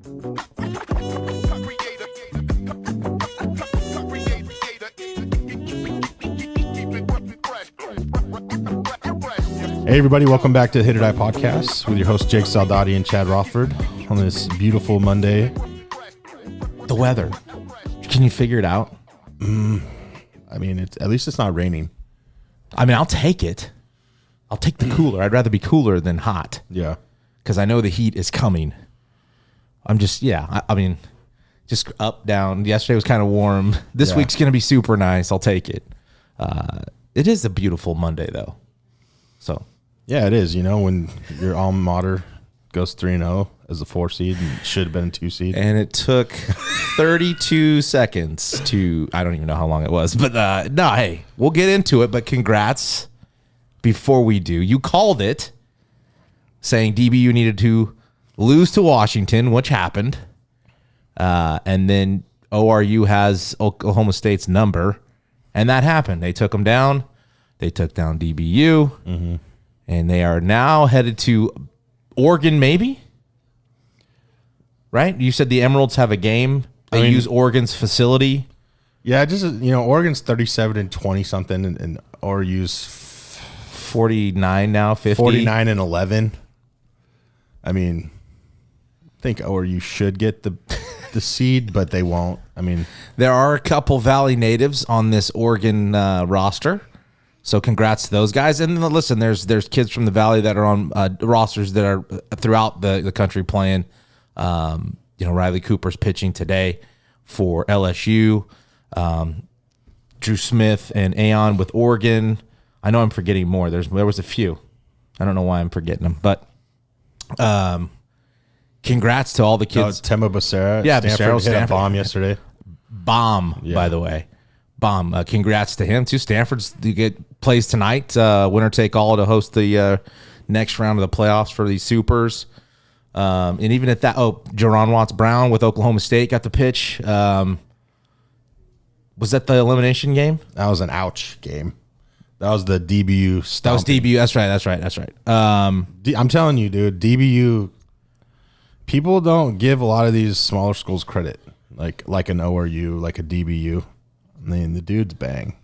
Hey everybody, welcome back to the HIT.OR.DIE podcast with your hosts Jake Saldati and Chad Rothford on this beautiful Monday. The weather. Can you figure it out? I mean, at least it's not raining. I mean, I'll take it. I'll take the cooler. I'd rather be cooler than hot. Yeah. Because I know the heat is coming. I'm just, I mean, just up, down. Yesterday was kind of warm. This week's going to be super nice. I'll take it. It is a beautiful Monday, though. So. Yeah, it is. You know, when your alma mater goes 3-0 as a 4 seed and should have been a 2 seed. And it took 32 seconds to, I don't even know how long it was. But no, hey, we'll get into it. But congrats. Before we do, you called it, saying DBU needed to lose to Washington, which happened. And then ORU has Oklahoma State's number. And that happened. They took them down. They took down DBU. Mm-hmm. And they are now headed to Oregon, maybe? Right? You said the Emeralds have a game. They use Oregon's facility. Yeah, just, you know, Oregon's 37-20 something, and ORU's 49 now, 50. 49-11. I mean, I think ORU should get the seed, but they won't. I mean, there are a couple Valley natives on this Oregon roster. So congrats to those guys. And listen, there's kids from the Valley that are on rosters that are throughout the country playing. You know, Riley Cooper's pitching today for LSU. Drew Smith and Aon with Oregon. I know I'm forgetting more. There was a few. I don't know why I'm forgetting them. But congrats to all the kids. Tema Becerra. Yeah, Stanford hit a bomb yesterday. By the way. Bomb. Congrats to him, too. Stanford's plays tonight. Winner take all to host the next round of the playoffs for these Supers. And even at that, Jaron Watts-Brown with Oklahoma State got the pitch. Was that the elimination game? That was an ouch game. That was the DBU stomping. That was DBU. That's right. I'm telling you, dude, DBU, people don't give a lot of these smaller schools credit, like an ORU, like a DBU. I mean, the dudes bang.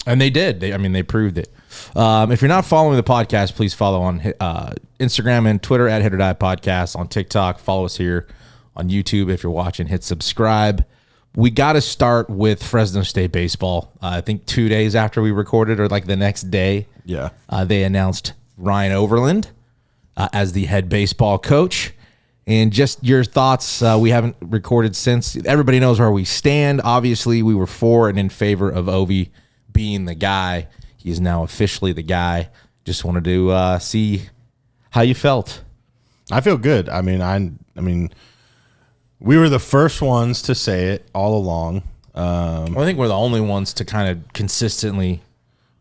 And they did. They proved it. If you're not following the podcast, please follow on Instagram and Twitter at HIT.OR.DIE Podcast. On TikTok, follow us here on YouTube. If you're watching, hit subscribe. We got to start with Fresno State baseball. I think 2 days after we recorded, or like the next day, they announced Ryan Overland as the head baseball coach. And just your thoughts. We haven't recorded since. Everybody knows where we stand. Obviously, we were for and in favor of Ovi being the guy. He is now officially the guy. Just wanted to see how you felt. I feel good. I mean, we were the first ones to say it all along. I think we're the only ones to kind of consistently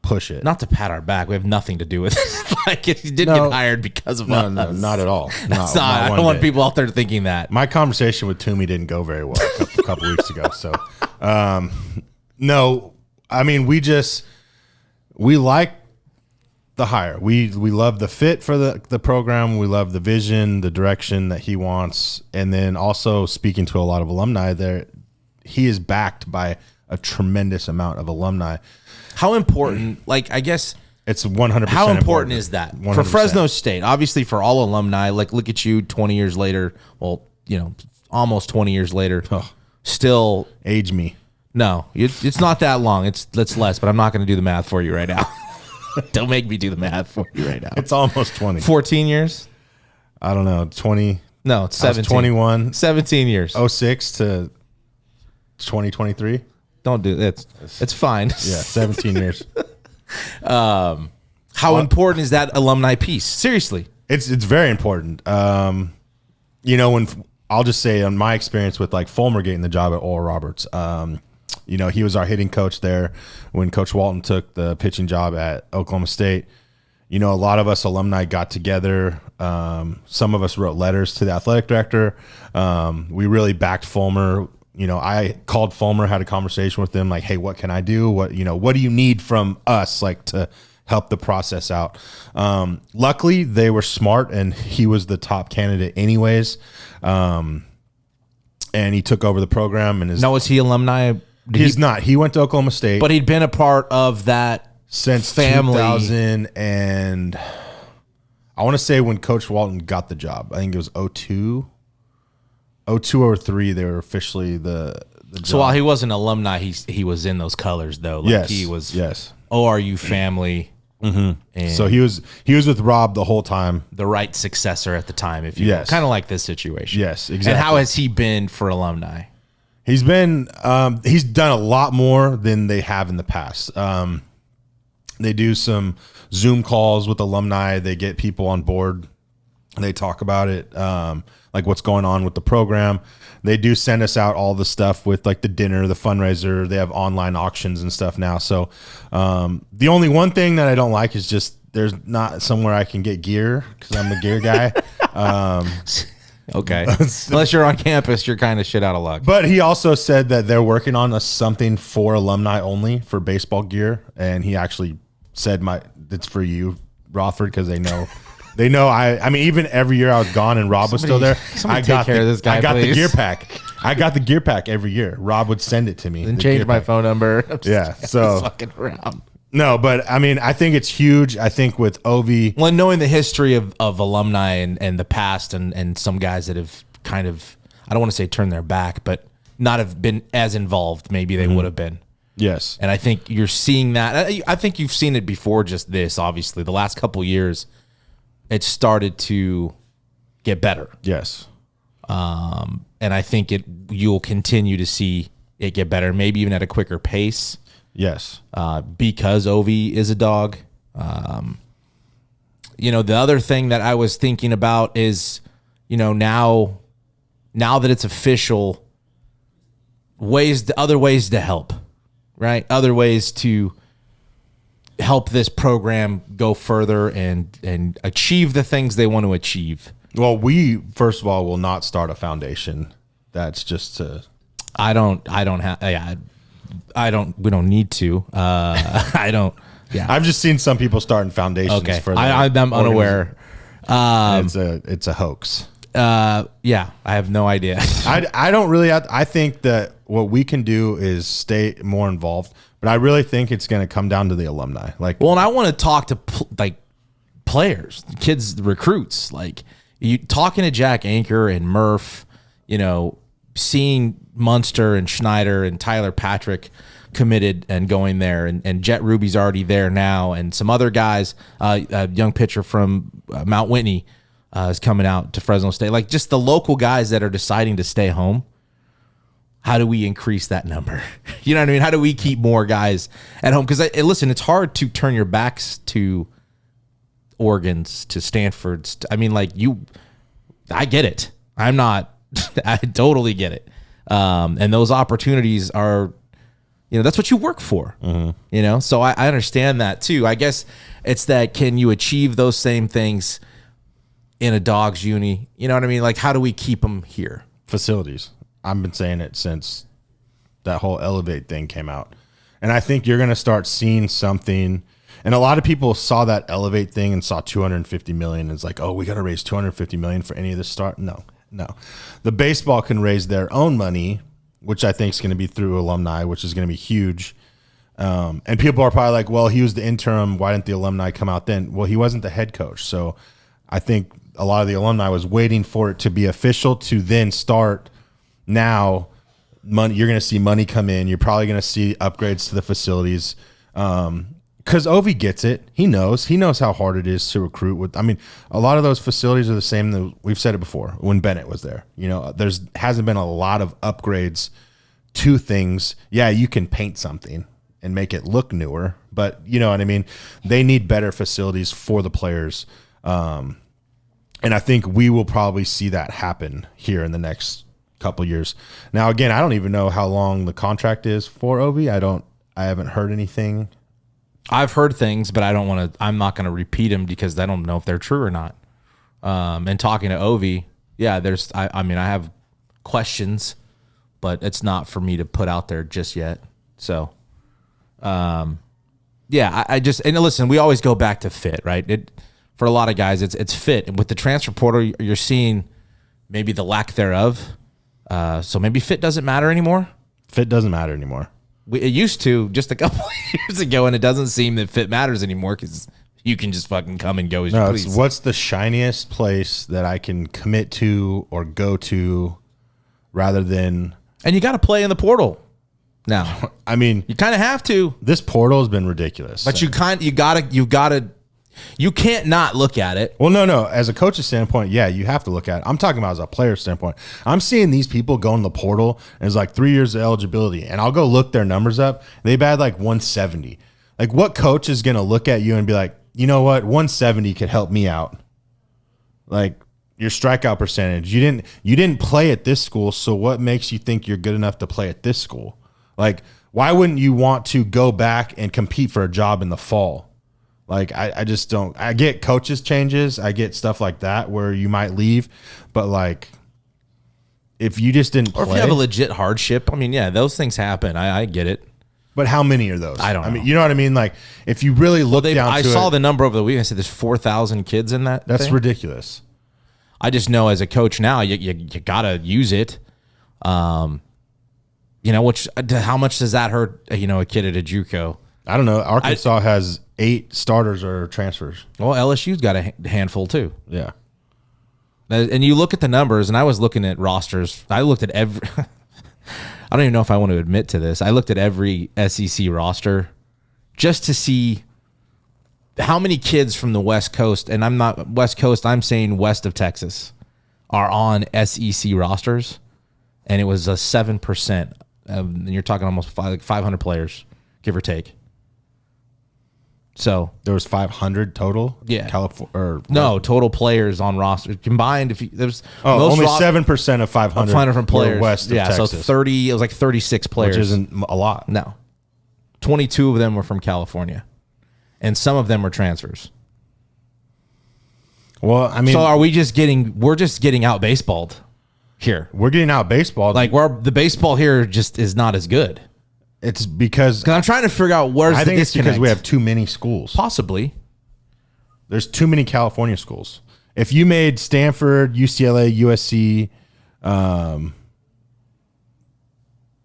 push it. Not to pat our back. We have nothing to do with it. Like, he didn't get hired because of us. No, not at all. Not I don't want people out there thinking that. My conversation with Toomey didn't go very well a couple weeks ago. So, no, I mean, we like the hire. We love the fit for the program. We love the vision, the direction that he wants. And then also speaking to a lot of alumni there, he is backed by a tremendous amount of alumni. How important, I guess it's 100%. How important is that 100%. For Fresno State? Obviously, for all alumni, look at you 20 years later. Well, you know, almost 20 years later. Still. Age me. No, it's not that long. It's less, but I'm not going to do the math for you right now. Don't make me do the math for you right now. It's almost 20. 14 years? I don't know. 20. No, it's 17. 21. 17 years. 06 to 2023. Don't do it. It's fine. Yeah, 17 years. How important is that alumni piece? Seriously. It's very important. You know, when I'll just say on my experience with Fulmer getting the job at Oral Roberts, you know, he was our hitting coach there when Coach Walton took the pitching job at Oklahoma State. You know, a lot of us alumni got together. Some of us wrote letters to the athletic director. We really backed Fulmer. You know, I called Fulmer, had a conversation with him, hey, what can I do? What do you need from us, to help the process out? Luckily, they were smart, and he was the top candidate anyways. and he took over the program. And Now, was he alumni? He's not. He went to Oklahoma State, but he'd been a part of that since family. 2000, and I want to say when Coach Walton got the job, I think it was 02 or 03. They were officially the job. So while he wasn't alumni, he was in those colors though. Like yes, he was. Yes. ORU family. Mm-hmm. And so he was with Rob the whole time. The right successor at the time, if you will. Kind of like this situation. Yes, exactly. And how has he been for alumni? He's been he's done a lot more than they have in the past. They do some Zoom calls with alumni. They get people on board. They talk about it, like what's going on with the program. They do send us out all the stuff with like the dinner, the fundraiser. They have online auctions and stuff now. So the only one thing that I don't like is just there's not somewhere I can get gear because I'm a gear guy. Okay. Unless you're on campus, you're kind of shit out of luck. But he also said that they're working on something for alumni only for baseball gear. And he actually said it's for you, Rothford, because they know. They know I mean, even every year I was gone and Rob was still there. I got the gear pack. I got the gear pack every year. Rob would send it to me. Then change my phone number. Yeah. So fucking around. No, but I mean, I think it's huge. I think with Ovi. Well, knowing the history of alumni and the past and some guys that have kind of, I don't want to say turned their back, but not have been as involved maybe they would have been. Yes. And I think you're seeing that. I think you've seen it before just this, obviously. The last couple of years, it started to get better. Yes. And I think you'll continue to see it get better, maybe even at a quicker pace. Yes. Because Ovi is a dog. The other thing that I was thinking about is, now that it's official, other ways to help, right? Other ways to help this program go further and achieve the things they want to achieve. Well, we first of all will not start a foundation. That's just to. We don't need to. I don't. Yeah. I've just seen some people starting foundations for I'm unaware. It's a hoax. Yeah, I have no idea. I don't really. I think that what we can do is stay more involved, but I really think it's going to come down to the alumni. And I want to talk to players, kids, recruits. Like you talking to Jack Anchor and Murph. Seeing Munster and Schneider and Tyler Patrick committed and going there, and Jet Ruby's already there now, and some other guys. A young pitcher from Mount Whitney is coming out to Fresno State. Like just the local guys that are deciding to stay home. How do we increase that number? You know what I mean? How do we keep more guys at home? Because listen, it's hard to turn your backs to Oregon's, to Stanford's. I get it. I'm not. I totally get it. And those opportunities are, that's what you work for. Mm-hmm. So I understand that too. I guess it's that, can you achieve those same things in a dog's uni? You know what I mean? Like, how do we keep them here? Facilities. I've been saying it since that whole Elevate thing came out. And I think you're going to start seeing something. And a lot of people saw that Elevate thing and saw $250 million. It's like, oh, we got to raise $250 million for any of this start. No. The baseball can raise their own money, which I think is going to be through alumni, which is going to be huge. And people are probably like, well, he was the interim. Why didn't the alumni come out then? Well, he wasn't the head coach. So I think a lot of the alumni was waiting for it to be official to then start. Now, money, you're going to see money come in. You're probably going to see upgrades to the facilities. Because Ovi gets it. He knows how hard it is to recruit. A lot of those facilities are the same. That we've said it before when Bennett was there. There's hasn't been a lot of upgrades to things. Yeah, you can paint something and make it look newer, but you know what I mean? They need better facilities for the players. And I think we will probably see that happen here in the next couple years. Now, again, I don't even know how long the contract is for Ovi. I haven't heard anything. I've heard things, but I'm not going to repeat them because I don't know if they're true or not. And talking to Ovi, yeah, I have questions, but it's not for me to put out there just yet. So, and listen, we always go back to fit, right? For a lot of guys, it's fit. And with the transfer portal, you're seeing maybe the lack thereof So maybe fit doesn't matter anymore. Fit doesn't matter anymore. It used to just a couple of years ago, and it doesn't seem that fit matters anymore because you can just fucking come and go as you please. What's the shiniest place that I can commit to or go to rather than... And you got to play in the portal now. I mean... You kind of have to. This portal has been ridiculous. But you can't not look at it. Well, no. As a coach's standpoint, yeah, you have to look at it. I'm talking about as a player standpoint. I'm seeing these people go in the portal, and it's like 3 years of eligibility, and I'll go look their numbers up. They've had like 170. Like, what coach is going to look at you and be like, you know what, 170 could help me out? Like, your strikeout percentage. You didn't play at this school, so what makes you think you're good enough to play at this school? Like, why wouldn't you want to go back and compete for a job in the fall? Like, I just don't. I get coaches changes. I get stuff like that where you might leave. But, like, if you just didn't play. Or if you have a legit hardship, I mean, yeah, those things happen. I get it. But how many are those? I don't know. I mean, you know what I mean? Like, if you really look down to I saw the number over the week. I said there's 4,000 kids in that. That's thing. ridiculous. I just know as a coach now, you got to use it. How much does that hurt, a kid at a JUCO? I don't know. Arkansas has 8 starters or transfers. Well, LSU's got a handful too. Yeah. And you look at the numbers, and I was looking at rosters. I looked at every... I don't even know if I want to admit to this. I looked at every SEC roster just to see how many kids from the West Coast, and I'm not West Coast, I'm saying west of Texas, are on SEC rosters, and it was a 7%. And you're talking almost 500 players, give or take. So there was 500 total. Yeah, total players on roster combined. If you, there's only 7% of 500 from players west of Texas. So 30. It was like 36 players, which isn't a lot. No, 22 of them were from California, and some of them were transfers. Well, I mean, so we're just getting out baseballed here. We're getting out baseballed. Like the baseball here just is not as good. It's because I'm trying to figure out where's the disconnect. It's because we have too many schools. Possibly. There's too many California schools. If you made Stanford, UCLA, USC,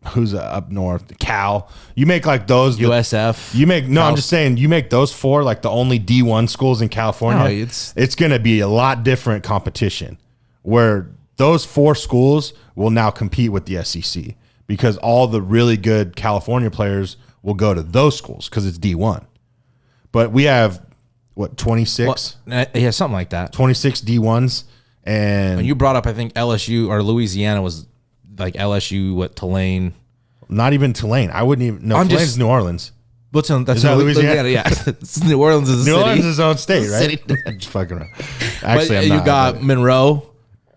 who's up north, Cal, you make like those. USF. I'm just saying, you make those 4 like the only D1 schools in California. No, it's going to be a lot different competition where those 4 schools will now compete with the SEC. Because all the really good California players will go to those schools because it's D1. But we have, 26? Yeah, something like that. 26 D1s. And when you brought up, I think LSU or Louisiana was like LSU, Tulane. Not even Tulane. I wouldn't even. No, Tulane's New Orleans. That's Louisiana? Yeah. New Orleans is a city. New Orleans is its own state, right? Just fucking around. Actually, I'm not. You got Monroe.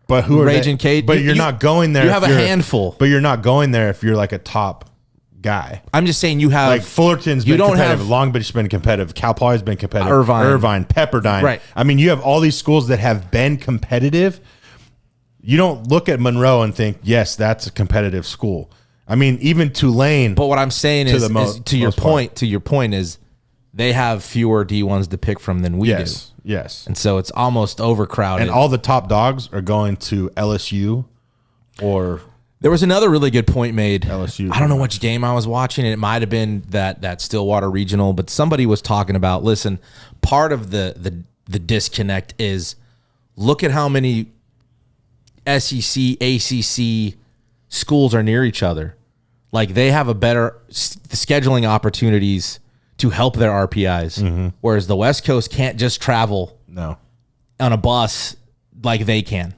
But who are Raging Cade? But you're not going there. You have a handful. But you're not going there if you're like a top guy. I'm just saying you have like Fullerton's been competitive. Long Beach's been competitive. Cal Poly's been competitive. Irvine, Pepperdine. Right. I mean, you have all these schools that have been competitive. You don't look at Monroe and think, yes, that's a competitive school. I mean, even Tulane. But what I'm saying is to your point is they have fewer D1s to pick from than we do. Yes. And so it's almost overcrowded. And all the top dogs are going to LSU or... There was another really good point made. LSU. I don't know which game I was watching. It might have been that Stillwater Regional, but somebody was talking about, listen, part of the disconnect is look at how many SEC, ACC schools are near each other. Like they have a better scheduling opportunities to help their RPIs, whereas the West Coast can't just travel on a bus like they can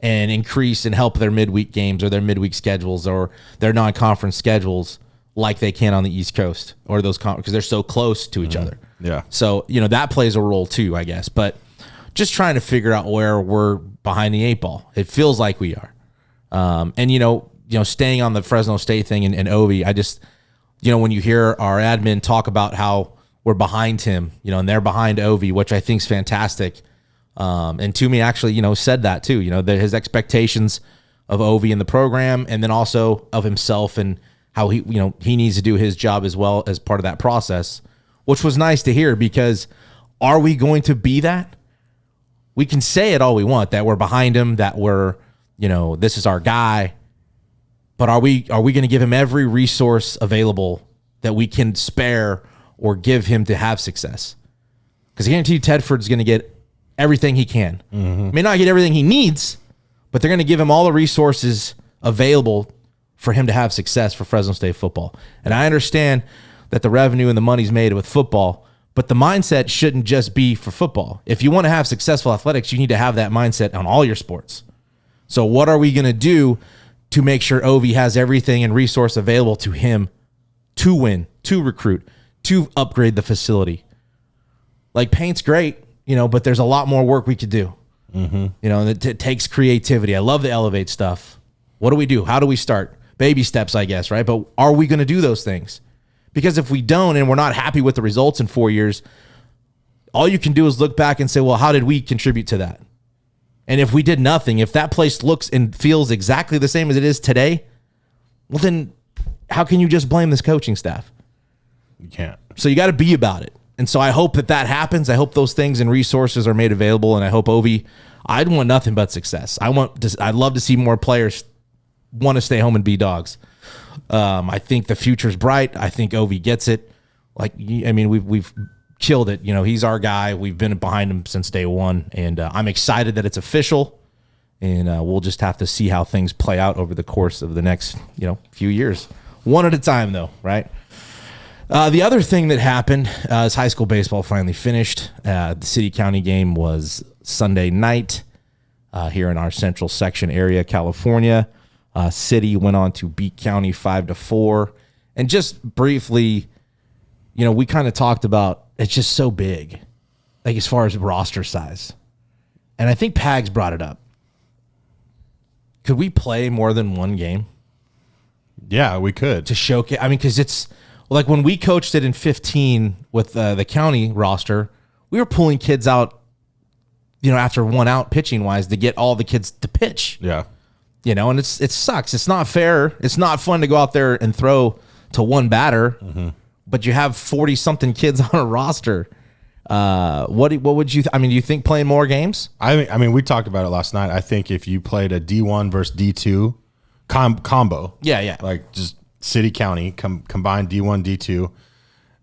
and increase and help their midweek games or their midweek schedules or their non-conference schedules like they can on the East Coast or those because they're so close to each other. Yeah. So, that plays a role too, I guess. But just trying to figure out where we're behind the 8 ball. It feels like we are. And, staying on the Fresno State thing and Ovi, I just... when you hear our admin talk about how we're behind him, and they're behind Ovi, which I think is fantastic. And Toomey actually, said that too, that his expectations of Ovi in the program and then also of himself and how he needs to do his job as well as part of that process, which was nice to hear because are we going to be that? We can say it all we want, that we're behind him, that we're, this is our guy. But are we going to give him every resource available that we can spare or give him to have success? Because I guarantee you Tedford's going to get everything he can. May not get everything he needs, but they're going to give him all the resources available for him to have success for Fresno State football. And I understand that the revenue and the money's made with football, but the mindset shouldn't just be for football. If you want to have successful athletics, you need to have that mindset on all your sports. So what are we going to do to make sure Ovi has everything and resource available to him to win, to recruit, to upgrade the facility? Like, paint's great, but there's a lot more work we could do. It takes creativity. I love the Elevate stuff. What do we do? How do we start? Baby steps, I guess, right? But are we going to do those things? Because if we don't and we're not happy with the results in 4 years, all you can do is look back and say, well, how did we contribute to that? And if we did nothing, if that place looks and feels exactly the same as it is today, well, then how can you just blame this coaching staff? You can't. So you got to be about it. And so I hope that happens. I hope those things and resources are made available. And I hope Ovi, I'd want nothing but success. I'd love to see more players want to stay home and be dogs. I think the future's bright. I think Ovi gets it. We've killed it. He's our guy. We've been behind him since day one. And I'm excited that it's official. And we'll just have to see how things play out over the course of the next, few years. One at a time, though, right? The other thing that happened is high school baseball finally finished. The city-county game was Sunday night here in our central section area, California. City went on to beat county 5-4. And just briefly, we kind of talked about it's just so big, like as far as roster size. And I think Pags brought it up. Could we play more than one game? Yeah, we could. To showcase, because it's like when we coached it in 15 with the county roster, we were pulling kids out, after one out pitching wise to get all the kids to pitch. Yeah. And it sucks. It's not fair. It's not fun to go out there and throw to one batter, but you have 40 something kids on a roster. What would you? Do you think playing more games? We talked about it last night. I think if you played a D1 versus D2 combo, yeah, like just city county combined D1 D2,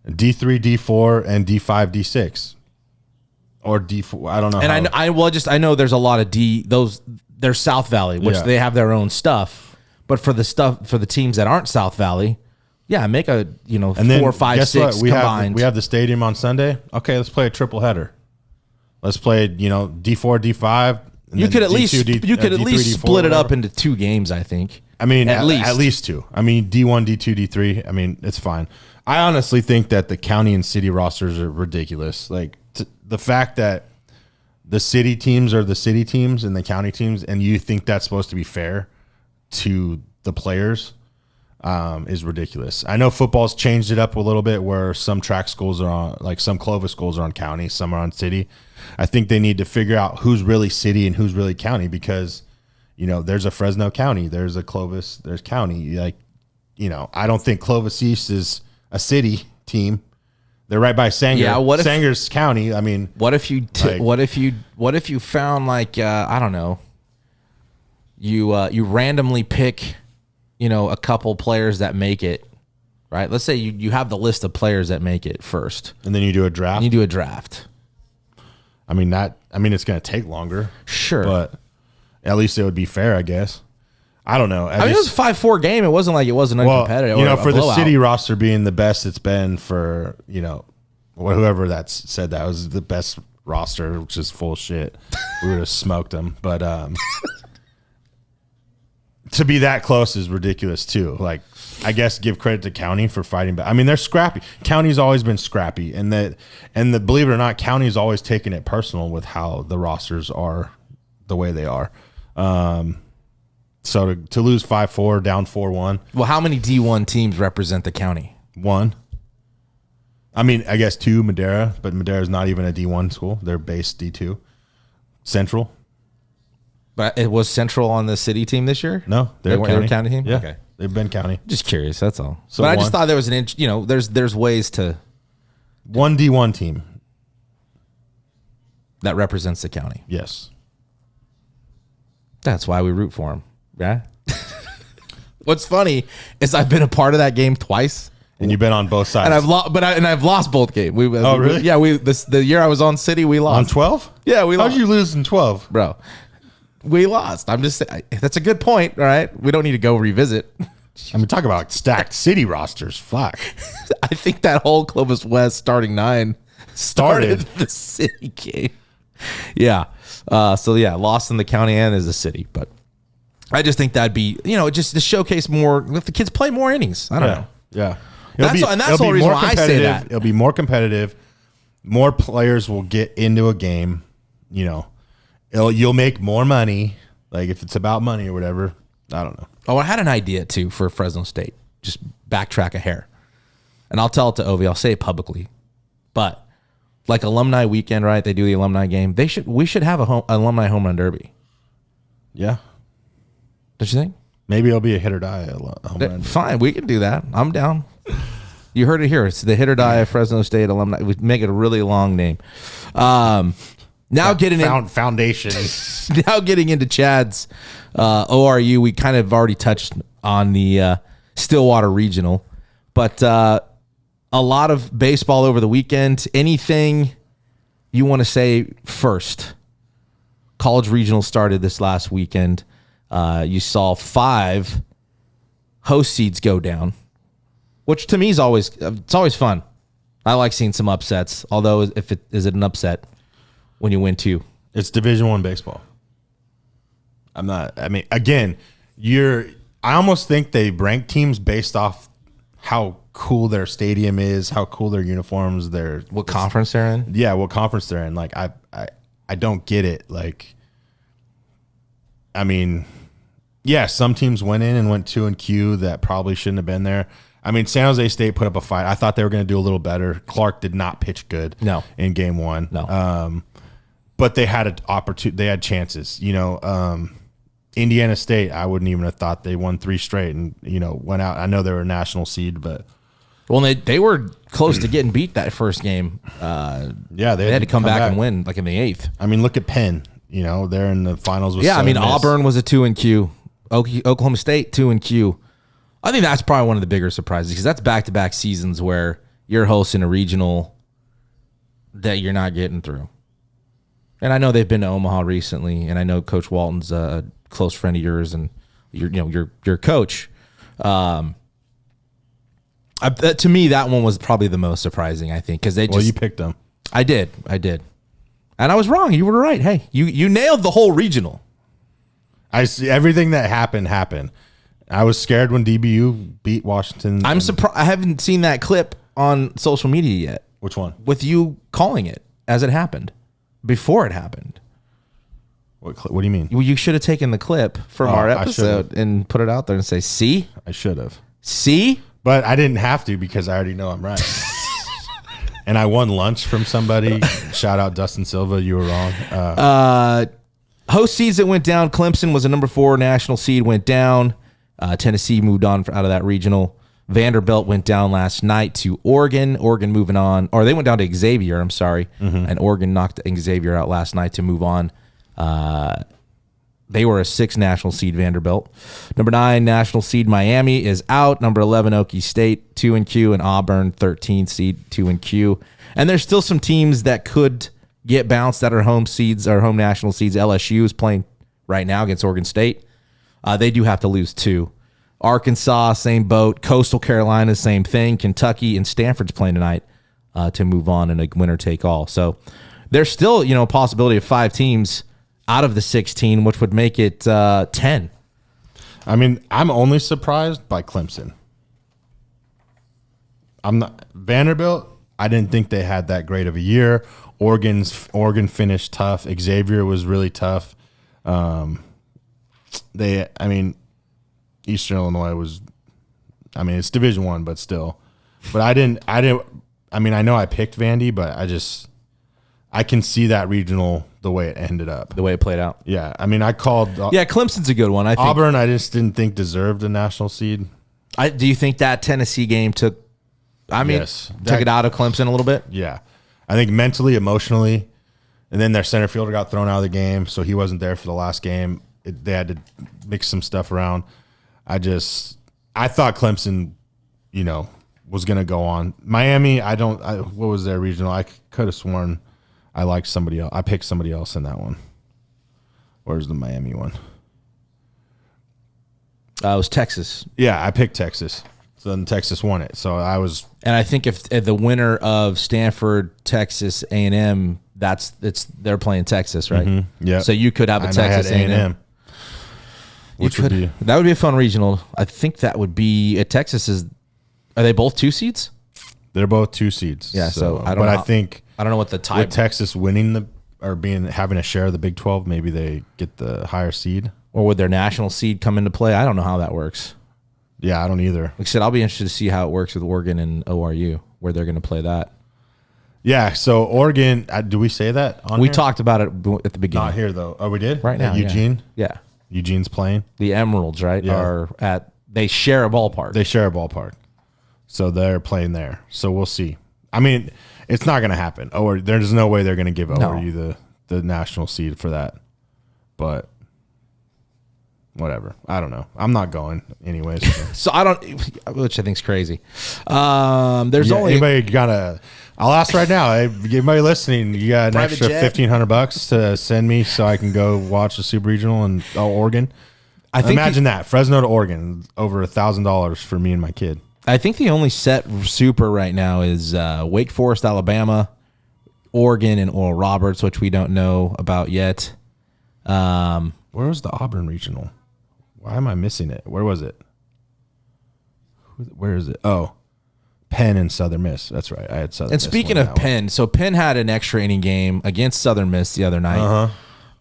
D3 D4 and D5 D6, or D4. I don't know. And I know there's a lot of those. They're South Valley, which they have their own stuff. But for the teams that aren't South Valley, make a and 4, 5, 6 combined. We have the stadium on Sunday. Okay, let's play a triple header. Let's play D4 D5. You could at least split it up into 2 games. I think. At least 2. D1 D2 D3. It's fine. I honestly think that the county and city rosters are ridiculous. Like the fact that the city teams are the city teams and the county teams, and you think that's supposed to be fair to the players is ridiculous. I know football's changed it up a little bit where some track schools are on, like some Clovis schools are on county, some are on city. I think they need to figure out who's really city and who's really county because, there's a Fresno County, there's a Clovis, there's county. I don't think Clovis East is a city team. They're right by Sanger. Yeah, Sanger's County. What if you found I don't know. You randomly pick, a couple players that make it, right? Let's say you have the list of players that make it first, and then you do a draft. It's going to take longer, sure, but at least it would be fair, I guess. I don't know. It was a 5-4 game. It wasn't like it wasn't uncompetitive. For the city roster being the best it's been for, whoever that said that was the best roster, which is full of shit. We would have smoked them. But to be that close is ridiculous too. Like, I guess give credit to county for fighting back. They're scrappy. County's always been scrappy, and believe it or not, county's always taken it personal with how the rosters are the way they are. So to lose 5-4, down 4-1. Well, how many D1 teams represent the county? 1. I guess 2, Madera, but Madera's not even a D1 school. They're based D2. Central. But it was Central on the city team this year? No, they were a county team? Yeah, okay. They've been county. Just curious, that's all. So but I just thought there was there's ways to... One D1 team. That represents the county. Yes. That's why we root for them. Yeah. What's funny is I've been a part of that game twice. And you've been on both sides. And I've lost both games. Really? Yeah, the year I was on City, we lost. On 12? Yeah, we lost. How'd you lose in 12? Bro, we lost. I'm just saying, that's a good point, all right? We don't need to go revisit. I mean, talk about stacked City rosters. Fuck. I think that whole Clovis West starting 9 started the City game. Yeah. Lost in the county and as a City. But I just think that'd be, just to showcase more, let the kids play more innings. I don't know. Yeah. That's the whole reason why I say that. It'll be more competitive. More players will get into a game. You'll make more money. Like if it's about money or whatever. I don't know. Oh, I had an idea too for Fresno State. Just backtrack a hair, and I'll tell it to Ovi. I'll say it publicly, but like alumni weekend, right? They do the alumni game. We should have alumni home run derby. Yeah. Don't you think? Maybe it'll be a hit-or-die home run. Fine, we can do that. I'm down. You heard it here. It's the Hit-or-Die of Fresno State alumni. We make it a really long name. Now getting foundation. Now getting into Chad's ORU, we kind of already touched on the Stillwater Regional, but a lot of baseball over the weekend. Anything you want to say first? College Regional started this last weekend. You saw 5 host seeds go down, which to me is always fun. I like seeing some upsets, although is it an upset when you win 2? It's Division I baseball. I almost think they rank teams based off how cool their stadium is, how cool their uniforms, what conference they're in. Yeah, what conference they're in. Like I don't get it. Like, I mean, yeah, some teams went in and went 2 and Q that probably shouldn't have been there. I mean, San Jose State put up a fight. I thought they were going to do a little better. Clark did not pitch good. No. In game 1. No. But they had an opportunity. They had chances. Indiana State, I wouldn't even have thought they won 3 straight and went out. I know they were a national seed, but they were close to getting beat that first game. They had to come back and win like in the 8th. I mean, look at Penn. They're in the finals with Auburn was a 2 and Q. Oklahoma State 2 and Q. I think that's probably one of the bigger surprises because that's back-to-back seasons where you're hosting a regional that you're not getting through. And I know they've been to Omaha recently, and I know Coach Walton's a close friend of yours, and your coach. To me, that one was probably the most surprising. I think because you picked them. I did, and I was wrong. You were right. Hey, you nailed the whole regional. I see everything that happened. I was scared when DBU beat Washington. I'm surprised. I haven't seen that clip on social media yet. Which one? With you calling it as it happened. Before it happened. What do you mean? You should have taken the clip from our episode and put it out there and say, see? I should have. See? But I didn't have to because I already know I'm right. And I won lunch from somebody. Shout out Dustin Silva. You were wrong. Host seeds that went down. Clemson was a number 4 national seed, went down. Tennessee moved on out of that regional. Vanderbilt went down last night to Oregon. Oregon moving on. Or they went down to Xavier, I'm sorry. Mm-hmm. And Oregon knocked Xavier out last night to move on. They were a 6 national seed, Vanderbilt. Number 9 national seed, Miami is out. Number 11, Okie State, 2 and Q. And Auburn, 13th seed, 2 and Q. And there's still some teams that could get bounced that are home seeds or home national seeds. LSU is playing right now against Oregon State. They do have to lose 2. Arkansas, same boat. Coastal Carolina, same thing. Kentucky and Stanford's playing tonight to move on in a winner-take-all. So there's still, a possibility of 5 teams out of the 16, which would make it 10. I mean, I'm only surprised by Clemson. I'm not Vanderbilt. I didn't think they had that great of a year. Oregon finished tough. Xavier was really tough. Eastern Illinois was, it's Division I, but still. But I know I picked Vandy, but I can see that regional the way it ended up. The way it played out. Yeah. I called. Clemson's a good one. I think Auburn, I just didn't think deserved a national seed. Do you think that Tennessee game took it out of Clemson a little bit? Yeah. I think mentally, emotionally, and then their center fielder got thrown out of the game, so he wasn't there for the last game. They had to mix some stuff around. I thought Clemson, was going to go on. Miami, what was their regional? I could have sworn I liked somebody else. I picked somebody else in that one. Where's the Miami one? It was Texas. Yeah, I picked Texas. So then Texas won it. So I was. And I think if the winner of Stanford, Texas, A&M, they're playing Texas, right? Mm-hmm. Yeah. So you could have a And Texas I had A&M. That would be a fun regional. I think that would be Texas is. Are they both 2 seeds? They're both 2 seeds. Yeah. So I don't. But know, I think I don't know what the tie. with Texas winning having a share of the Big 12, maybe they get the higher seed. Or would their national seed come into play? I don't know how that works. Yeah, I don't either. Like I said, I'll be interested to see how it works with Oregon and ORU, where they're going to play that. Yeah, so Oregon, do we say that on We here? talked about it at the beginning. Not here, though. Oh, we did? Right now, At Eugene? Yeah. Eugene's playing? The Emeralds, right, Yeah. they share a ballpark. They share a ballpark. So they're playing there. So we'll see. I mean, it's not going to happen. There's no way they're going to give ORU the national seed for that. But whatever. I don't know. I'm not going anyways. So which I think is crazy. There's only anybody got I'll ask right now. Hey, anybody listening, you got an Private extra jet? $1,500 to send me so I can go watch the Super Regional in Oregon? I think Imagine that. Fresno to Oregon, over $1,000 for me and my kid. I think the only set super right now is Wake Forest, Alabama, Oregon, and Oral Roberts, which we don't know about yet. Where was the Auburn Regional? Why am I missing it? Where was it? Where is it? Oh, Penn and Southern Miss. That's right. I had Southern And Miss speaking win of that one. Penn, so Penn had an extra inning game against Southern Miss the other night.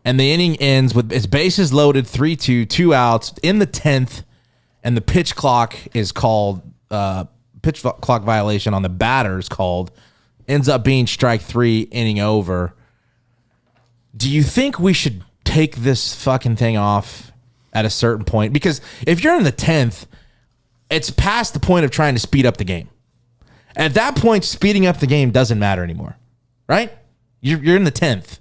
And the inning ends with its bases loaded, 3-2, 2 outs in the 10th, and the pitch clock is called, pitch clock violation on the batters called, ends up being strike 3, inning over. Do you think we should take this fucking thing off at a certain point? Because if you're in the 10th, it's past the point of trying to speed up the game. At that point, speeding up the game doesn't matter anymore, right? You're in the 10th.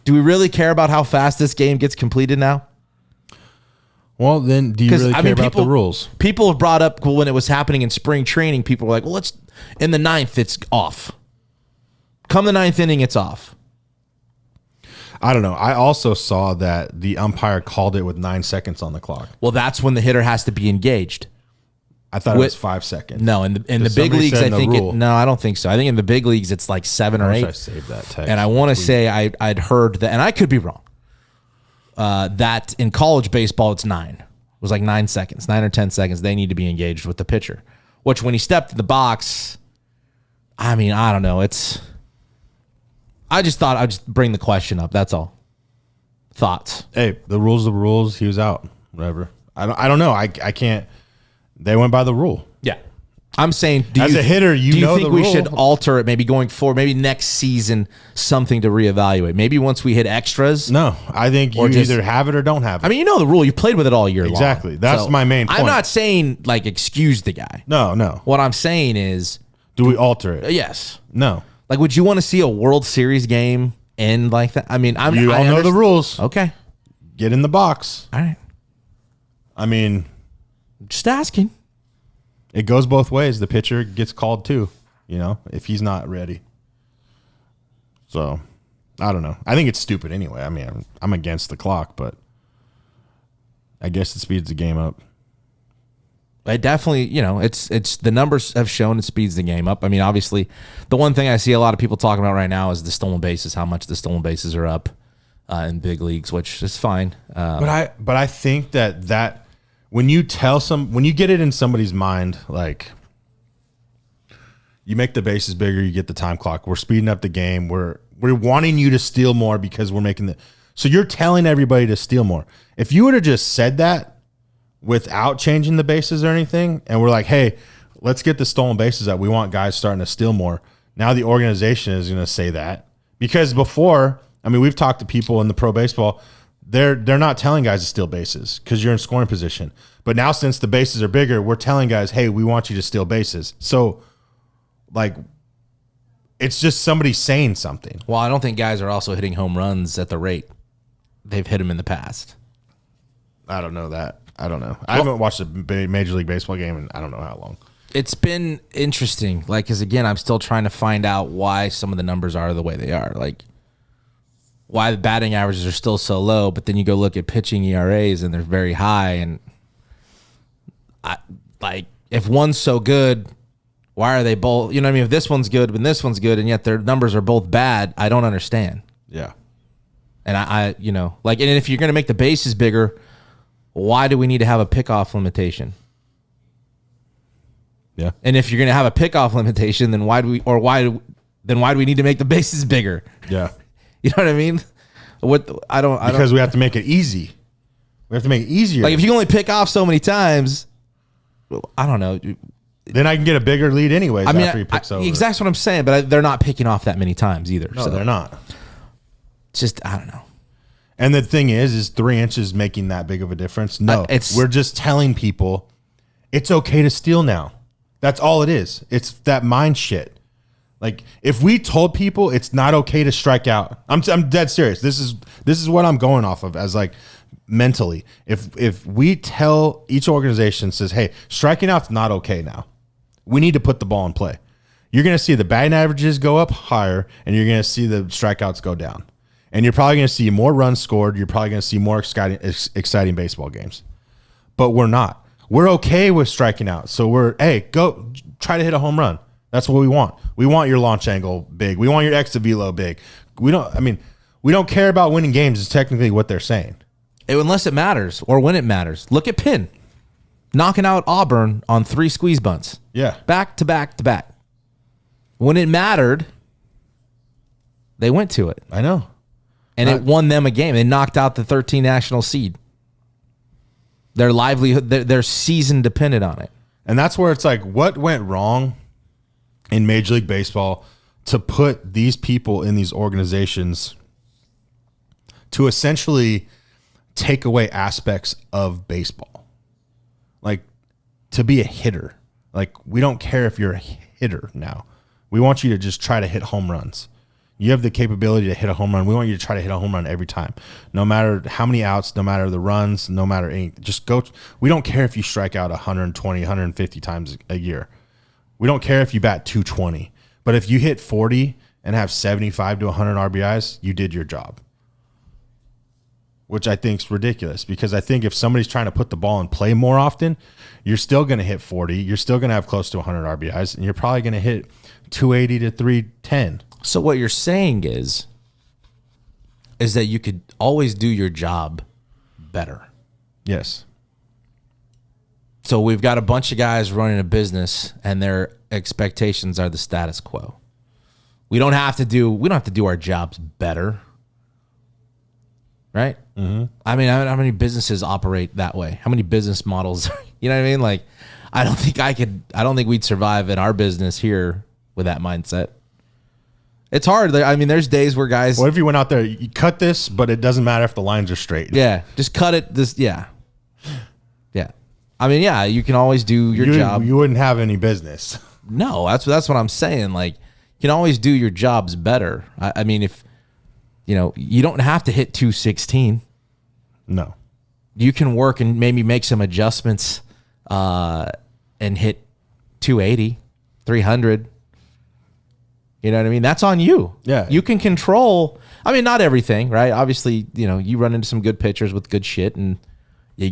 Do we really care about how fast this game gets completed now? Well, then do you really care about the rules? People have brought up, when it was happening in spring training, people were like, well, in the 9th, it's off. Come the 9th inning, it's off. I don't know. I also saw that the umpire called it with 9 seconds on the clock. Well, that's when the hitter has to be engaged. I thought it was 5 seconds. No, in the big leagues, I think I don't think so. I think in the big leagues, it's like 7 or 8. I saved that text. And I want to say I'd heard that, and I could be wrong, that in college baseball, it's 9. It was like 9 seconds, 9 or 10 seconds. They need to be engaged with the pitcher, which when he stepped in the box, I mean, I don't know. I just thought I'd just bring the question up. That's all. Thoughts? Hey, the rules are the rules. He was out. Whatever. I don't know. I can't. They went by the rule. Yeah. I'm saying, as a hitter, do you know think the we rule? should alter it maybe going forward, maybe next season, something to reevaluate? Maybe once we hit extras? No, I think you either have it or don't have it. I mean, you know the rule. You've played with it all year long. Exactly. That's my main point. I'm not saying, like, excuse the guy. No. What I'm saying is... Do we alter it? Yes. No. Like, would you want to see a World Series game end like that? I mean, You all know the rules. Okay. Get in the box. All right. I mean... Just asking. It goes both ways. The pitcher gets called too, if he's not ready. So, I don't know. I think it's stupid anyway. I mean, I'm against the clock, but I guess it speeds the game up. It definitely, it's the numbers have shown it speeds the game up. I mean, obviously, the one thing I see a lot of people talking about right now is the stolen bases, how much the stolen bases are up in big leagues, which is fine. But I think that when you get it in somebody's mind, like you make the bases bigger, you get the time clock. We're speeding up the game. We're wanting you to steal more because we're making so you're telling everybody to steal more. If you would have just said that without changing the bases or anything, and we're like, hey, let's get the stolen bases up. We want guys starting to steal more. Now the organization is going to say that because before, I mean, we've talked to people in the pro baseball. They're not telling guys to steal bases because you're in scoring position. But now since the bases are bigger, we're telling guys, hey, we want you to steal bases. So, like, it's just somebody saying something. Well, I don't think guys are also hitting home runs at the rate they've hit them in the past. I don't know that. I don't know. I haven't watched a Major League Baseball game in I don't know how long. It's been interesting, like, because again, I'm still trying to find out why some of the numbers are the way they are, like why the batting averages are still so low. But then you go look at pitching ERAs and they're very high. And if one's so good, why are they both? You know what I mean? If this one's good, when this one's good, and yet their numbers are both bad, I don't understand. Yeah. And and if you're going to make the bases bigger, why do we need to have a pickoff limitation? Yeah. And if you're going to have a pickoff limitation, then why do we need to make the bases bigger? Yeah. You know what I mean? Because we have to make it easy. We have to make it easier. Like if you only pick off so many times, I don't know. Then I can get a bigger lead anyways after he picks over. Exactly what I'm saying, but they're not picking off that many times either. No, they're not. It's just, I don't know. And the thing is 3 inches making that big of a difference? No. We're just telling people it's okay to steal now. That's all it is. It's that mind shit. Like if we told people it's not okay to strike out, I'm dead serious. This is what I'm going off of as like mentally. If we tell each organization says, hey, striking out's not okay now. We need to put the ball in play. You're going to see the batting averages go up higher, and you're going to see the strikeouts go down. And you're probably going to see more runs scored. You're probably going to see more exciting baseball games. But we're not. We're okay with striking out. So go try to hit a home run. That's what we want. We want your launch angle big. We want your exit velo big. We don't care about winning games is technically what they're saying. Unless it matters or when it matters. Look at Penn knocking out Auburn on 3 squeeze bunts. Yeah. Back to back to back. When it mattered, they went to it. I know. And it won them a game. They knocked out the 13 national seed. Their livelihood, their season depended on it. And that's where it's like, what went wrong in Major League Baseball to put these people in these organizations to essentially take away aspects of baseball? Like to be a hitter. Like we don't care if you're a hitter now. We want you to just try to hit home runs. You have the capability to hit a home run. We want you to try to hit a home run every time. No matter how many outs, no matter the runs, no matter anything. Just go. We don't care if you strike out 120, 150 times a year. We don't care if you bat 220. But if you hit 40 and have 75 to 100 RBIs, you did your job. Which I think is ridiculous, because I think if somebody's trying to put the ball in play more often, you're still going to hit 40. You're still going to have close to 100 RBIs, and you're probably going to hit 280 to 310. So what you're saying is that you could always do your job better. Yes. So we've got a bunch of guys running a business, and their expectations are the status quo. We don't have to do our jobs better. Right? Mm-hmm. I mean, how many businesses operate that way? How many business models? You know what I mean? Like, I don't think we'd survive in our business here with that mindset. It's hard. I mean, there's days where guys. What if you went out there, you cut this, but it doesn't matter if the lines are straight? Yeah. Just cut it. Yeah. I mean, yeah, you can always do your job. You wouldn't have any business. No, that's what I'm saying. Like, you can always do your jobs better. I mean, if, you don't have to hit 216. No. You can work and maybe make some adjustments and hit 280, 300. You know what I mean? That's on you. Yeah. You can control. I mean, not everything, right? Obviously, you run into some good pitchers with good shit, and you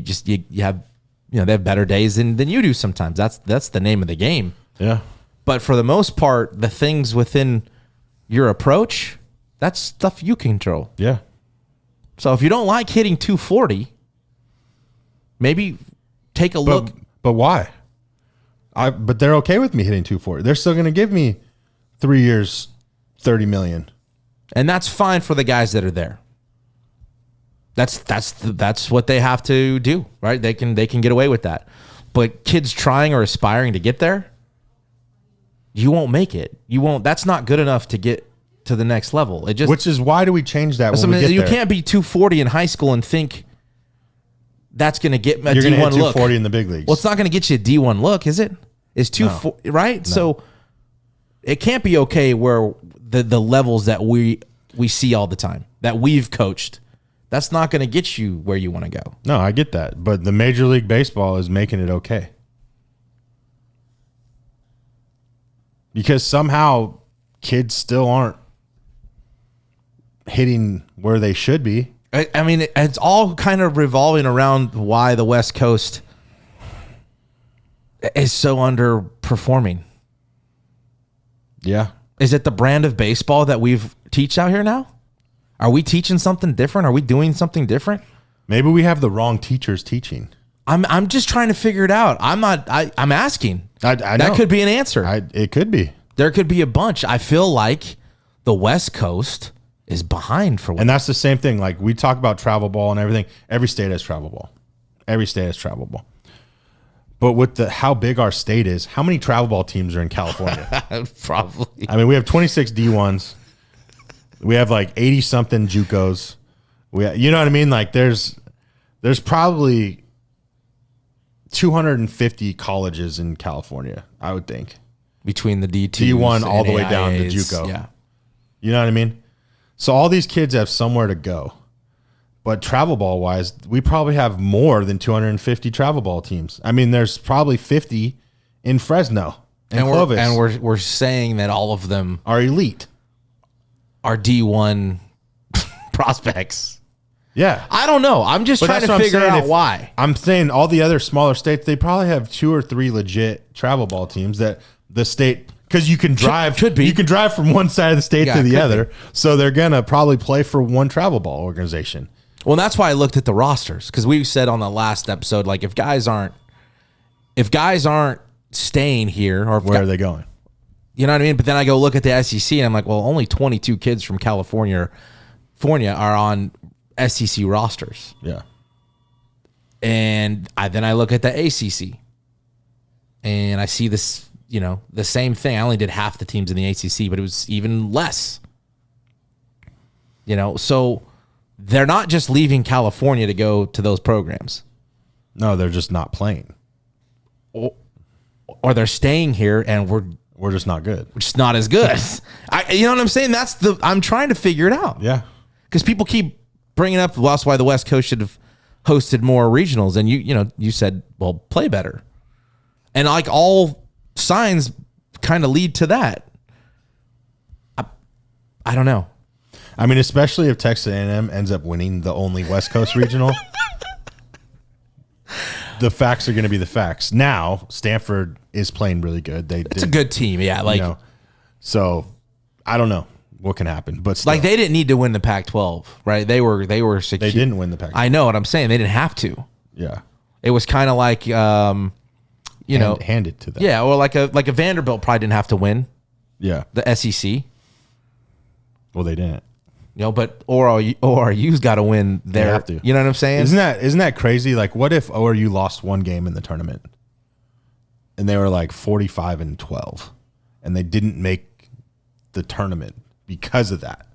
have, they have better days than you do sometimes. That's the name of the game. Yeah. But for the most part, the things within your approach, that's stuff you control. Yeah. So if you don't like hitting 240, maybe take a look. But why? But they're okay with me hitting 240. They're still going to give me 3 years, $30 million. And that's fine for the guys that are there. That's what they have to do, right? They can get away with that. But kids trying or aspiring to get there, you won't make it. You won't. That's not good enough to get to the next level. Which is why do we change that when we get you there? can't be 240 in high school and think that's going to get a You're D1 hit 240 look. in the big leagues. Well, it's not going to get you a D1 look, is it? It's 240, right? No. So it can't be okay where the levels that we see all the time, that we've coached, That's not going to get you where you want to go. No, I get that. But the Major League Baseball is making it okay. Because somehow kids still aren't hitting where they should be. I mean, it's all kind of revolving around why the West Coast is so underperforming. Yeah. Is it the brand of baseball that we've teach out here now? Are we teaching something different? Are we doing something different? Maybe we have the wrong teachers teaching. I'm just trying to figure it out. I'm asking. I know. That could be an answer. It could be. There could be a bunch. I feel like the West Coast is behind for. And that's the same thing. Like we talk about travel ball and everything. Every state has travel ball. Every state has travel ball. But with how big our state is, how many travel ball teams are in California? Probably. I mean, we have 26 D1s. We have like 80 something JUCOs. You know what I mean? Like there's probably 250 colleges in California, I would think. Between the D1 all the way down to JUCO. Yeah. You know what I mean? So all these kids have somewhere to go. But travel ball wise, we probably have more than 250 travel ball teams. I mean, there's probably 50 in Fresno and Clovis. And we're saying that all of them are elite. Are D1 prospects. Yeah. I don't know. I'm just trying to figure out why. I'm saying all the other smaller states, they probably have 2 or 3 legit travel ball teams that the state, because you can drive. Could be. You can drive from one side of the state to the other. So they're going to probably play for one travel ball organization. Well, that's why I looked at the rosters, because we said on the last episode, like if guys aren't staying here, or where are they going? You know what I mean? But then I go look at the SEC and I'm like, well, only 22 kids from California are on SEC rosters. Yeah. And then I look at the ACC and I see this, the same thing. I only did half the teams in the ACC, but it was even less. So they're not just leaving California to go to those programs. No, they're just not playing. Or they're staying here and we're just not good. We're just not as good. You know what I'm saying? I'm trying to figure it out. Yeah. Because people keep bringing up, well, that's why the West Coast should have hosted more regionals. And you said, well, play better. And like all signs kind of lead to that. I don't know. I mean, especially if Texas A&M ends up winning the only West Coast regional. The facts are going to be the facts. Now, Stanford is playing really good. It's a good team, yeah. So I don't know what can happen, but still. Like they didn't need to win the Pac-12, right? They were secure. They didn't win the Pac-12. I know what I'm saying. They didn't have to. Yeah, it was kind of like handed to them. Yeah, or like a Vanderbilt probably didn't have to win. Yeah, the SEC. Well, they didn't. But ORU's got to win there. They have to. You know what I'm saying? Isn't that crazy? Like, what if ORU lost one game in the tournament, and they were like 45-12, and they didn't make the tournament because of that?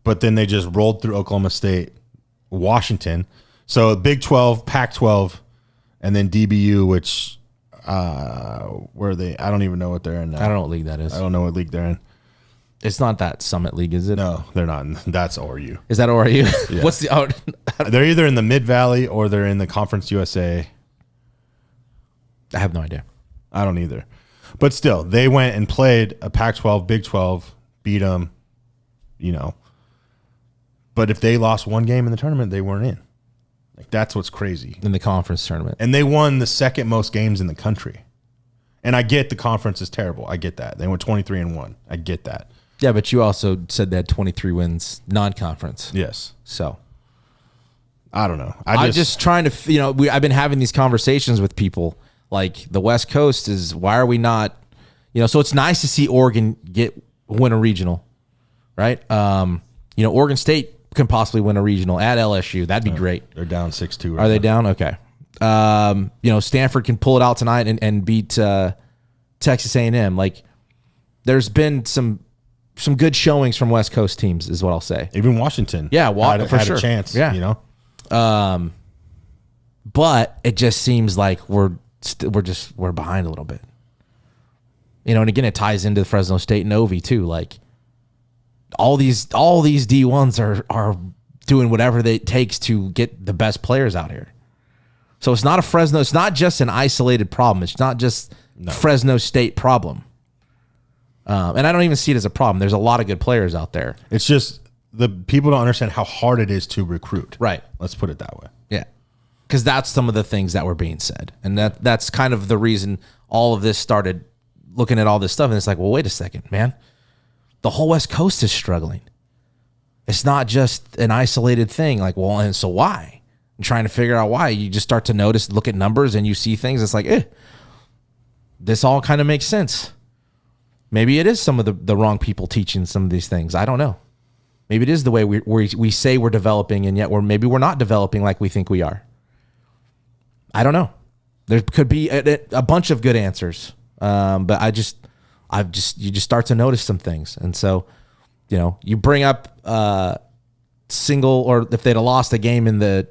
But then they just rolled through Oklahoma State, Washington. So Big 12, Pac-12, and then DBU, which where they? I don't even know what they're in now. I don't know what league that is. I don't know what league they're in. It's not that Summit League, is it? No, they're not. That's ORU. Is that ORU? Yeah. What's the? They're either in the Mid Valley or they're in the Conference USA. I have no idea. I don't either. But still, they went and played a Pac-12, Big 12, beat them. But if they lost one game in the tournament, they weren't in. Like that's what's crazy in the conference tournament. And they won the second most games in the country. And I get the conference is terrible. I get that. They went 23-1. I get that. Yeah, but you also said they had 23 wins non-conference. Yes. So I don't know. I'm just trying to, I've been having these conversations with people like the West Coast is, why are we not, so it's nice to see Oregon win a regional, right? Oregon State can possibly win a regional at LSU. That'd be great. They're down 6-2. Are they down? Okay. Stanford can pull it out tonight and beat Texas A&M. Like there's been some good showings from West Coast teams is what I'll say. Even Washington. Yeah, had a chance. Yeah. But it just seems like we're behind a little bit. And again, it ties into Fresno State and Novi too. Like all these D1s are doing whatever it takes to get the best players out here. So it's not a Fresno. It's not just an isolated problem. It's not just Fresno State problem. And I don't even see it as a problem. There's a lot of good players out there. It's just the people don't understand how hard it is to recruit. Right. Let's put it that way. Yeah. Because that's some of the things that were being said. And that's kind of the reason all of this started, looking at all this stuff. And it's like, well, wait a second, man. The whole West Coast is struggling. It's not just an isolated thing. Like, well, and so why? And trying to figure out why. You just start to notice, look at numbers, and you see things. It's like, this all kind of makes sense. Maybe it is some of the wrong people teaching some of these things. I don't know. Maybe it is the way we say we're developing, and yet maybe we're not developing like we think we are. I don't know. There could be a bunch of good answers, but you just start to notice some things, and so you bring up single, or if they'd have lost a game in the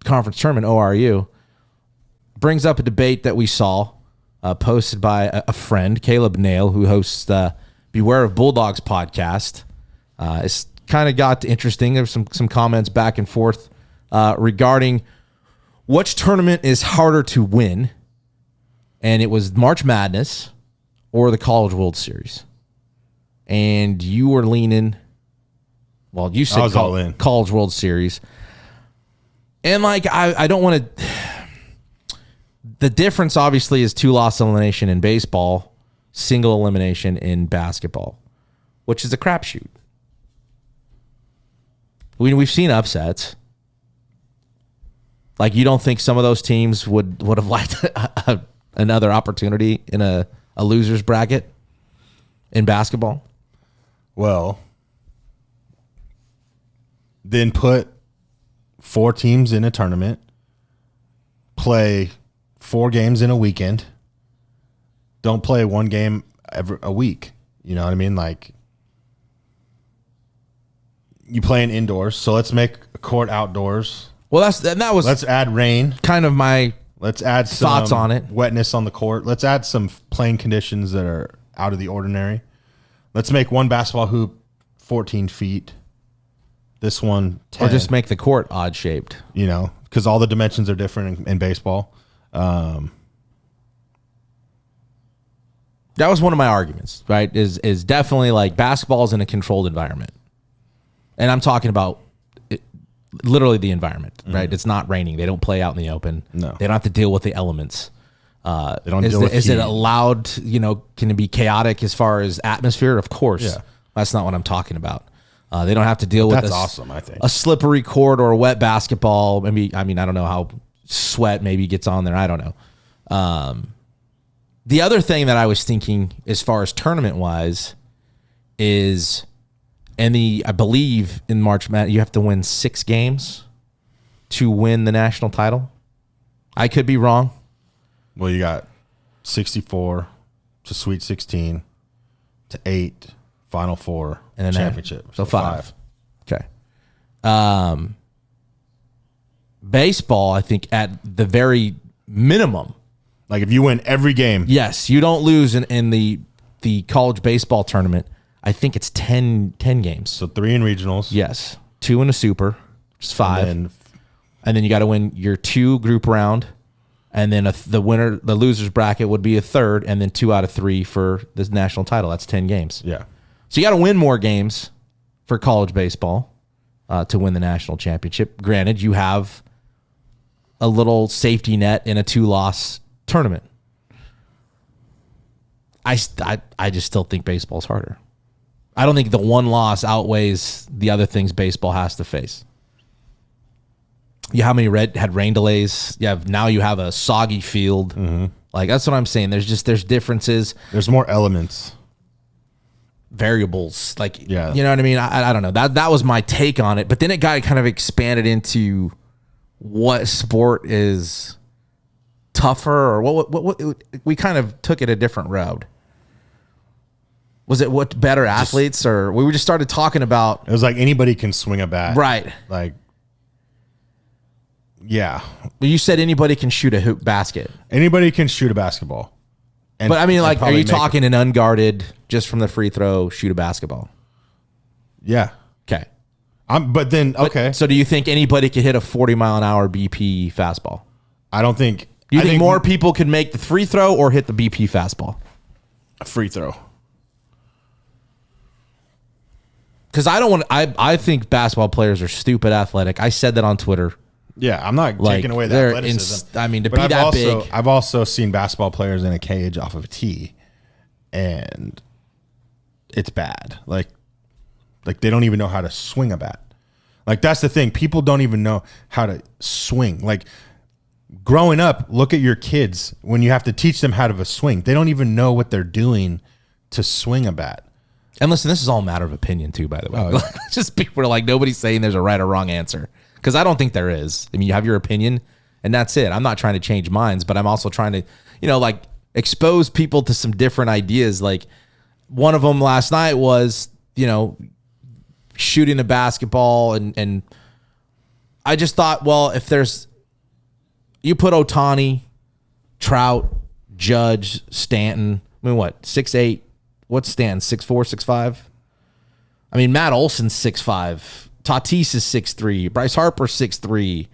conference tournament, ORU brings up a debate that we saw posted by a friend, Caleb Nail, who hosts Beware of Bulldogs podcast. It's kind of got interesting. There's some comments back and forth regarding which tournament is harder to win, and it was March Madness or the College World Series. And you were leaning, well, you said all in. College World Series. And like, I don't want to, the difference obviously is 2-loss elimination in baseball, single elimination in basketball, which is a crapshoot. We've seen upsets. Like, you don't think some of those teams would have liked another opportunity in a loser's bracket in basketball? Well, then put 4 teams in a tournament, play 4 games in a weekend. Don't play 1 game a week. You know what I mean? Like, you playing indoors, so let's make a court outdoors. Well, let's add rain. Kind of my let's add some thoughts on it. Wetness on the court. Let's add some playing conditions that are out of the ordinary. Let's make one basketball hoop 14 feet. This one 10. Or just make the court odd shaped. Because all the dimensions are different in baseball. That was one of my arguments, right? Is definitely like basketball is in a controlled environment. And I'm talking about literally the environment, right? Mm-hmm. It's not raining. They don't play out in the open. No. They don't have to deal with the elements. They don't deal with Is it allowed, can it be chaotic as far as atmosphere? Of course. Yeah. That's not what I'm talking about. They don't have to deal with awesome, I think. A slippery court or a wet basketball. I don't know how sweat maybe gets on there. I don't know. The other thing that I was thinking as far as tournament-wise is, I believe in March Madness, you have to win 6 games to win the national title. I could be wrong. Well, you got 64 to Sweet 16 to 8, Final 4, and then championship. So 5. Okay. Baseball, I think at the very minimum. Like if you win every game. Yes, you don't lose in the college baseball tournament. I think it's 10 games. So 3 in regionals. Yes. 2 in a super, which is 5. And then you got to win your 2 group round. And then the loser's bracket would be a 3rd, and then 2 out of 3 for this national title. That's 10 games. Yeah. So you got to win more games for college baseball to win the national championship. Granted, you have a little safety net in a 2-loss tournament. I just still think baseball's harder. I don't think the 1 loss outweighs the other things baseball has to face. How many had rain delays? Now you have a soggy field. Mm-hmm. Like, that's what I'm saying. There's differences. There's more elements. Variables. Like, yeah. You know what I mean? I don't know. That was my take on it. But then it got kind of expanded into what sport is tougher, or what we kind of took it a different route. Was it what better athletes, or we just started talking about? It was like anybody can swing a bat. Right. Like, yeah. You said anybody can shoot a hoop basket. Anybody can shoot a basketball. But I mean, like, are you talking an unguarded, just from the free throw, shoot a basketball? Yeah. Okay. But then, okay. So do you think anybody could hit a 40-mile-an-hour BP fastball? I don't think. Do you think more people could make the free throw or hit the BP fastball? A free throw. Because I think basketball players are stupid athletic. I said that on Twitter. Yeah, I'm not taking away the athleticism. To be that big. I've also seen basketball players in a cage off of a tee, and it's bad. Like they don't even know how to swing a bat. Like, that's the thing. People don't even know how to swing. Like, growing up, look at your kids when you have to teach them how to swing. They don't even know what they're doing to swing a bat. And listen, this is all a matter of opinion too, by the way. Oh, yeah. Just people are like, nobody's saying there's a right or wrong answer. Because I don't think there is. I mean, you have your opinion, and that's it. I'm not trying to change minds, but I'm also trying to, like, expose people to some different ideas. Like, one of them last night was, shooting a basketball, and I just thought, well, if you put Ohtani, Trout, Judge, Stanton, I mean, what, 6'8"? What's Stanton, 6'4", 6'5"? I mean, Matt Olson's 6'5". Tatis is 6'3". Bryce Harper 6'3".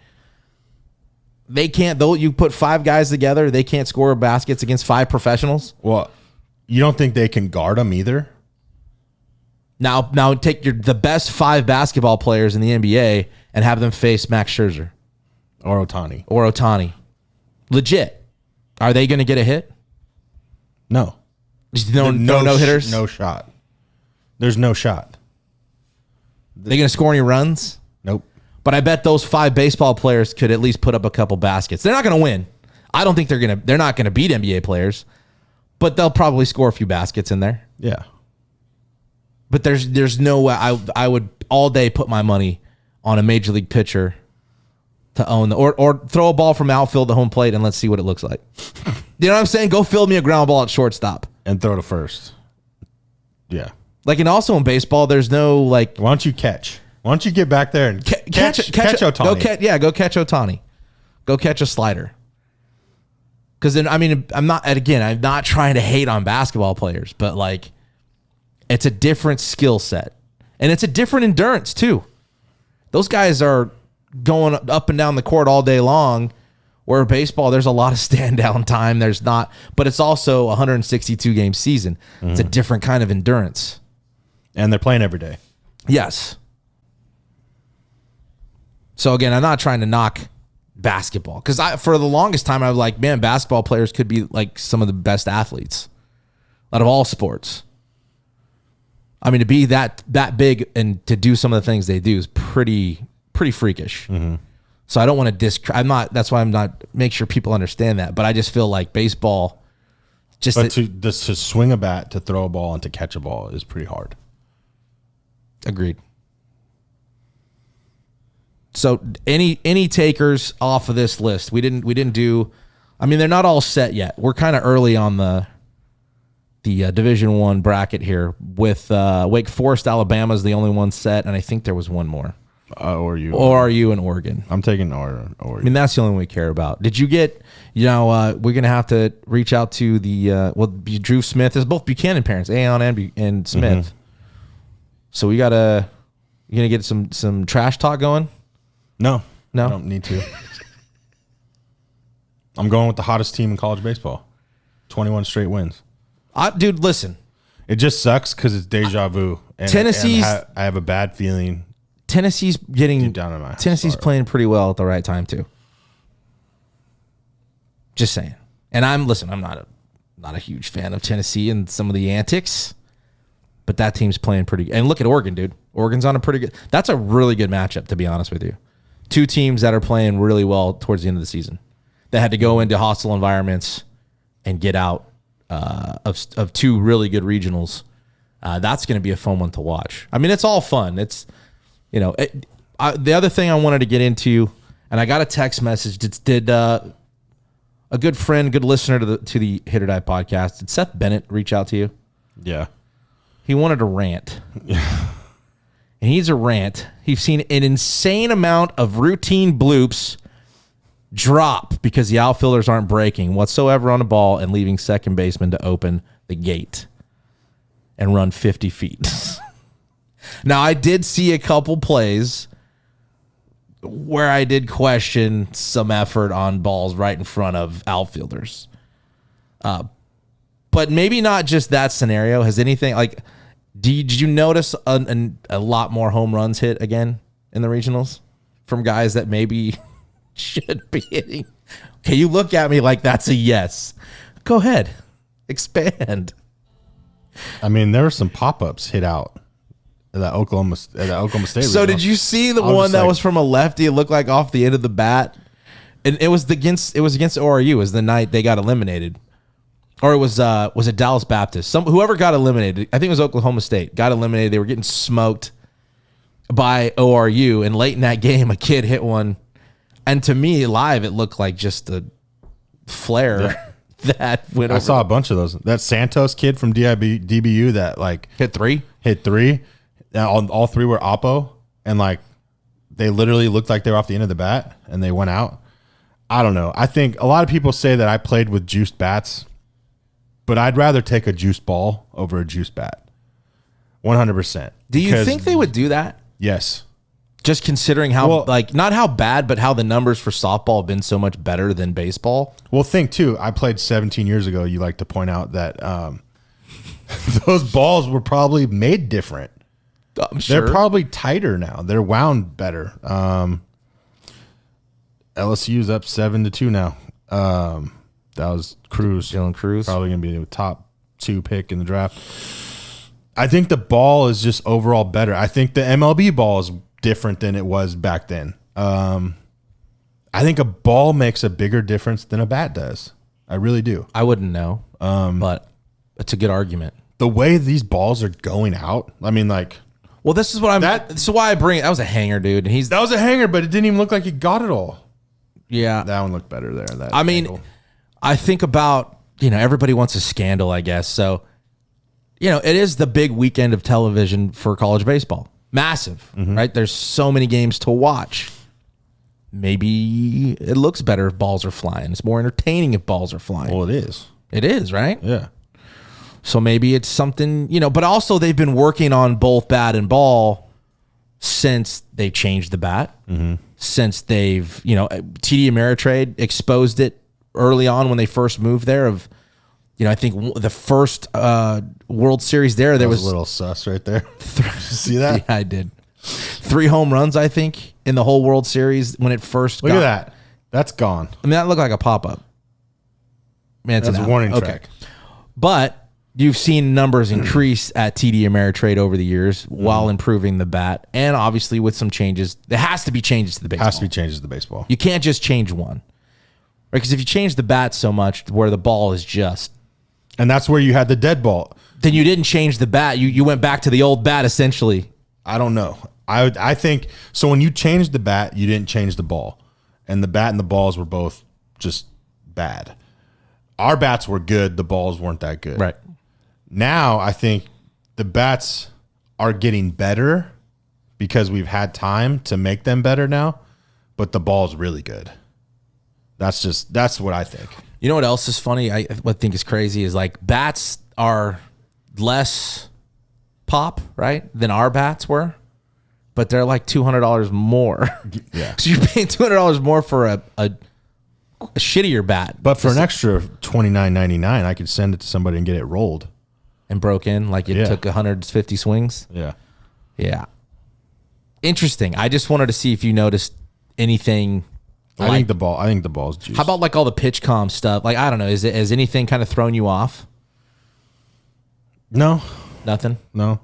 They can't, though. You put 5 guys together, they can't score baskets against 5 professionals. Well, you don't think they can guard them either? Now take the best 5 basketball players in the NBA and have them face Max Scherzer or Ohtani. Legit. Are they going to get a hit? No. No hitters? No shot. There's no shot. They going to score any runs? Nope. But I bet those 5 baseball players could at least put up a couple baskets. They're not going to win. I don't think they're not going to beat NBA players, but they'll probably score a few baskets in there. Yeah. But there's no way I would all day put my money on a major league pitcher to own or throw a ball from outfield to home plate and let's see what it looks like. You know what I'm saying? Go field me a ground ball at shortstop and throw to first. Yeah. Like, and also in baseball, there's no like. Why don't you catch? Why don't you get back there and catch Ohtani? Go catch Ohtani. Go catch a slider. Because then, I mean, I'm not trying to hate on basketball players, but like, it's a different skill set. And it's a different endurance, too. Those guys are going up and down the court all day long, where baseball, there's a lot of stand-down time. There's not. But it's also a 162-game season. Mm-hmm. It's a different kind of endurance. And they're playing every day. Yes. So, again, I'm not trying to knock basketball. Because for the longest time, I was like, man, basketball players could be like some of the best athletes out of all sports. I mean, to be that big and to do some of the things they do is pretty freakish. Mm-hmm. So I don't want to that's why I'm not, make sure people understand that. But I just feel like baseball, to swing a bat, to throw a ball, and to catch a ball is pretty hard. Agreed. So any takers off of this list? We didn't do, I mean, they're not all set yet. We're kind of early on the Division I bracket here with Wake Forest, Alabama is the only one set, and I think there was one more. ORU in Oregon. I'm taking Oregon. I mean, that's the only one we care about. Did you get? We're gonna have to reach out to the Drew Smith. There's both Buchanan parents, Aon and Smith. Mm-hmm. So you gonna get some trash talk going? No, I don't need to. I'm going with the hottest team in college baseball. 21 straight wins. Dude, listen. It just sucks because it's deja vu. And I have a bad feeling. Tennessee's playing pretty well at the right time too. Just saying. And I'm not a huge fan of Tennessee and some of the antics, but that team's playing pretty good. And look at Oregon, dude. Oregon's on a pretty good. That's a really good matchup, to be honest with you. 2 teams that are playing really well towards the end of the season. They had to go into hostile environments and get out of 2 really good regionals. That's going to be a fun one to watch. I mean, it's all fun. It's, the other thing I wanted to get into, and I got a text message. Did a good friend, good listener to the Hit.OR.DIE podcast, did Seth Bennett reach out to you? Yeah. He wanted to rant. And he's a rant. He's seen an insane amount of routine bloops drop because the outfielders aren't breaking whatsoever on the ball and leaving second baseman to open the gate and run 50 feet. Now, I did see a couple plays where I did question some effort on balls right in front of outfielders. But maybe not just that scenario. Has anything like, did you notice a lot more home runs hit again in the regionals from guys that maybe should be hitting? Okay, you look at me like that's a yes. Go ahead. Expand. I mean, there were some pop-ups hit out at that Oklahoma State. So did you see the one that was from a lefty? It looked like off the end of the bat, and it was against ORU. It was the night they got eliminated, or it was it Dallas Baptist? Whoever got eliminated. I think it was Oklahoma State got eliminated. They were getting smoked by ORU, and late in that game, a kid hit one, and to me, live, it looked like just a flare. Yeah. That went over. I saw a bunch of those. That Santos kid from DBU that like hit three. All three were oppo, and like they literally looked like they were off the end of the bat, and they went out. I don't know. I think a lot of people say that I played with juiced bats, but I'd rather take a juiced ball over a juiced bat. 100%. Do you think they would do that? Yes. Just considering how, not how bad, but how the numbers for softball have been so much better than baseball. Well, think too, I played 17 years ago. You like to point out that those balls were probably made different. I'm sure. They're probably tighter now. They're wound better. LSU's up 7-2 now. That was Cruz. Dylan Cruz. Probably going to be the top 2 pick in the draft. I think the ball is just overall better. I think the MLB ball is different than it was back then. I think a ball makes a bigger difference than a bat does. I really do. I wouldn't know, but it's a good argument. The way these balls are going out, I mean, like, well, this is what that's why I bring it. That was a hanger, dude, and that was a hanger, but it didn't even look like he got it all. Yeah, that one looked better there. I mean, I think about everybody wants a scandal, I guess. So, it is the big weekend of television for college baseball. Massive, right? There's so many games to watch. Maybe it looks better if balls are flying. It's more entertaining if balls are flying. Well, it is. It is, right? Yeah. So maybe it's something, but also they've been working on both bat and ball since they changed the bat. Since they've, TD Ameritrade exposed it early on when they first moved there I think the first World Series there was a little sus right there. Did you see that? Yeah, I did. 3 home runs, I think, in the whole World Series when it first Look at that. That's gone. I mean, that looked like a pop-up. Man, that's a warning track. But you've seen numbers increase at TD Ameritrade over the years while improving the bat. And obviously with some changes. There has to be changes to the baseball. Has to be changes to the baseball. You can't just change one. Right? Because if you change the bat so much where the ball is just... And that's where you had the dead ball. Then you didn't change the bat. You went back to the old bat, essentially. I don't know. I think so. When you changed the bat, you didn't change the ball, and the bat and the balls were both just bad. Our bats were good. The balls weren't that good. Right. Now I think the bats are getting better because we've had time to make them better now, but the ball's really good. That's what I think. You know what else is funny? What I think is crazy is like bats are less pop, right, than our bats were, but they're like $200 more. Yeah. So you're paying $200 more for a shittier bat. But for an extra $29.99, I could send it to somebody and get it rolled. And broke in like it took 150 swings? Yeah. Yeah. Interesting. I just wanted to see if you noticed anything. I think the ball's juice. How about like all the pitch comm stuff? Like, I don't know. Has anything kind of thrown you off? No. Nothing? No.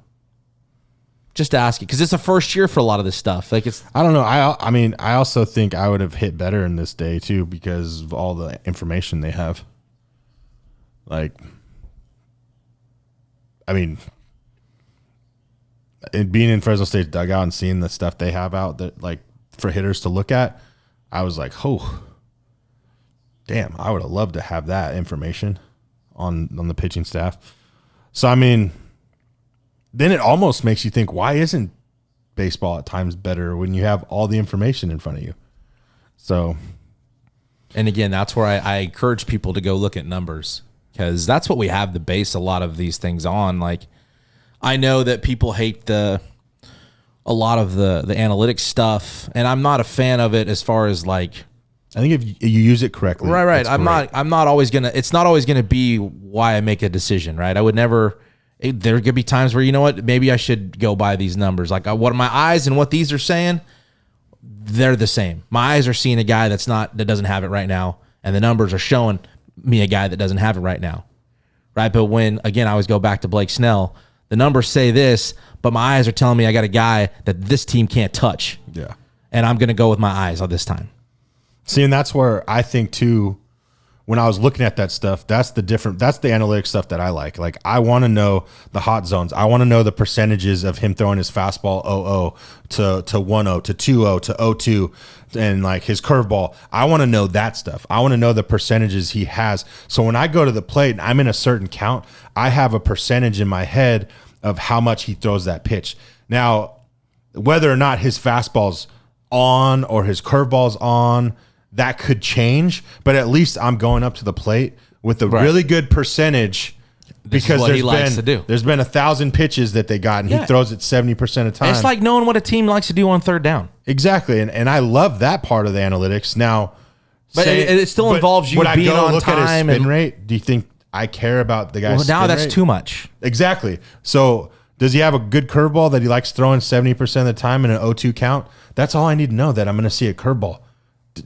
Just asking, because it's the first year for a lot of this stuff. Like I don't know. I mean, I also think I would have hit better in this day too because of all the information they have. Like, I mean, being in Fresno State dugout and seeing the stuff they have out that like for hitters to look at, I was like, oh, damn, I would have loved to have that information on the pitching staff. So, I mean, then it almost makes you think, why isn't baseball at times better when you have all the information in front of you? So, and again, that's where I encourage people to go look at numbers because that's what we have to base a lot of these things on. Like, I know that people hate the a lot of the analytics stuff, and I'm not a fan of it as far as like. I think if you use it correctly, right. I'm not always gonna. It's not always gonna be why I make a decision, right? I would never. There could be times where, you know what, maybe I should go by these numbers. Like what my eyes and what these are saying, they're the same. My eyes are seeing a guy that doesn't have it right now, and the numbers are showing me a guy that doesn't have it right now, right? But when, again, I always go back to Blake Snell, the numbers say this, but my eyes are telling me I got a guy that this team can't touch. Yeah. And I'm going to go with my eyes on this time. See, and that's where I think too, when I was looking at that stuff, that's the analytics stuff that I like. Like, I want to know the hot zones. I want to know the percentages of him throwing his fastball 0-0 to 1-0 to 2-0 to 0-2 and like his curveball. I want to know that stuff. I want to know the percentages he has. So when I go to the plate and I'm in a certain count, I have a percentage in my head of how much he throws that pitch. Now, whether or not his fastball's on or his curveball's on, that could change, but at least I'm going up to the plate with a really good percentage because there's been 1,000 pitches that they got, and he throws it 70% of the time. It's like knowing what a team likes to do on third down. Exactly, and I love that part of the analytics. Now, but it still involves you being on look time. At his spin rate? Do you think I care about the guy's spin rate? Now that's too much. Exactly. So does he have a good curveball that he likes throwing 70% of the time in an 0-2 count? That's all I need to know, that I'm going to see a curveball.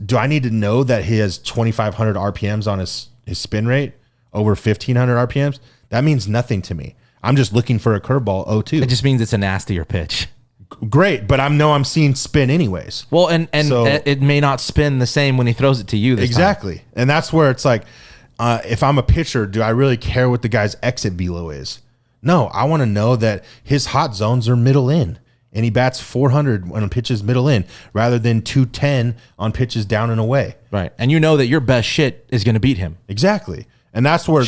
Do I need to know that he has 2,500 RPMs on his spin rate, over 1,500 RPMs? That means nothing to me. I'm just looking for a curveball 0-2. It just means it's a nastier pitch. Great, but I'm seeing spin anyways. Well, and so, it may not spin the same when he throws it to you this exactly. time. And that's where it's like, if I'm a pitcher, do I really care what the guy's exit velo is? No, I want to know that his hot zones are middle in. And he bats 400 on pitches middle in rather than 210 on pitches down and away. Right. And you know that your best shit is going to beat him. Exactly. And that's where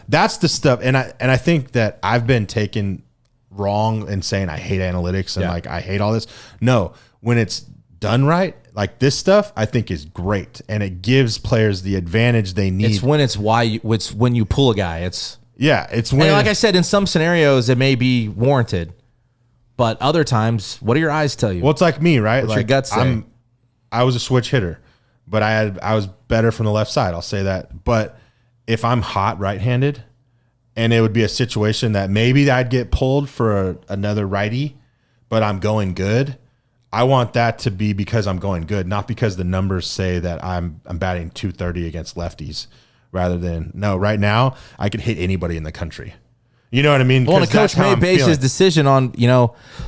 that's the stuff. And I think that I've been taken wrong in saying I hate analytics and like I hate all this. No, when it's done right, like this stuff, I think is great. And it gives players the advantage they need. It's when you pull a guy. It's when, and like I said, in some scenarios it may be warranted. But other times, what do your eyes tell you? Well, it's like me, right? What's your gut say? I was a switch hitter, but I was better from the left side. I'll say that. But if I'm hot right-handed, and it would be a situation that maybe I'd get pulled for another righty, but I'm going good, I want that to be because I'm going good, not because the numbers say that I'm batting 230 against lefties, rather than right now I could hit anybody in the country. You know what I mean? Well, and a coach may base his decision on,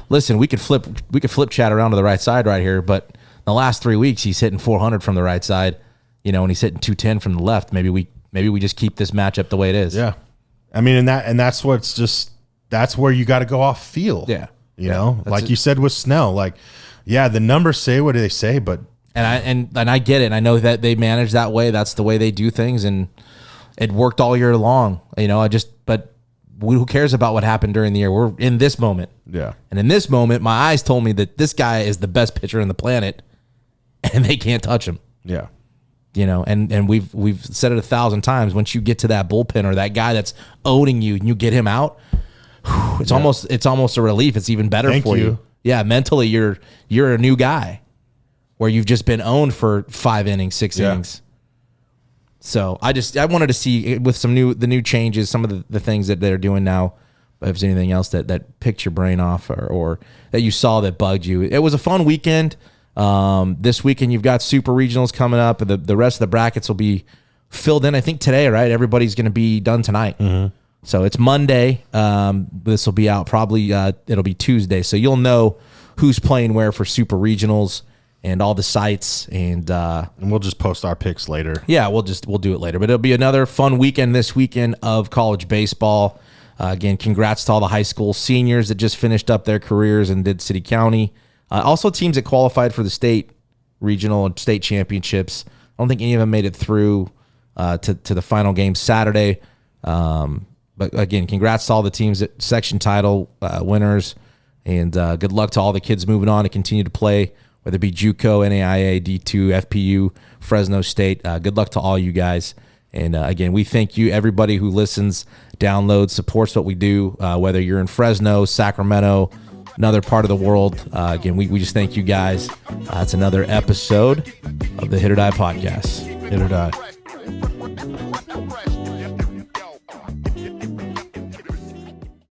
listen, we could flip Chad around to the right side right here, but in the last 3 weeks he's hitting 400 from the right side, and he's hitting 210 from the left. Maybe we just keep this matchup the way it is. Yeah, I mean, that's where you got to go off field. Yeah, like you said with Snell, like, yeah, the numbers say what they say, but and I get it. I know that they manage that way. That's the way they do things, and it worked all year long. But who cares about what happened during the year? We're in this moment. Yeah. And in this moment, my eyes told me that this guy is the best pitcher on the planet, and they can't touch him. Yeah. And we've said it 1,000 times. Once you get to that bullpen or that guy that's owning you and you get him out, it's almost a relief. It's even better for you. Yeah, mentally you're a new guy where you've just been owned for 5 innings, 6 innings. So I wanted to see with the new changes, some of the things that they're doing now. If there's anything else that picked your brain off or that you saw that bugged you. It was a fun weekend. This weekend you've got super regionals coming up. The rest of the brackets will be filled in. I think today, right? Everybody's going to be done tonight. Mm-hmm. So it's Monday. This will be out probably. It'll be Tuesday. So you'll know who's playing where for super regionals. And all the sites, and we'll just post our picks later. Yeah, we'll do it later. But it'll be another fun weekend this weekend of college baseball. Again, congrats to all the high school seniors that just finished up their careers and did city county. Also, teams that qualified for the state regional and state championships. I don't think any of them made it through to the final game Saturday. But again, congrats to all the teams that section title winners, and good luck to all the kids moving on to continue to play. Whether it be JUCO, NAIA, D2, FPU, Fresno State. Good luck to all you guys. And again, we thank you, everybody who listens, downloads, supports what we do, whether you're in Fresno, Sacramento, another part of the world. Again, we just thank you guys. It's another episode of the Hit or Die podcast. Hit or Die.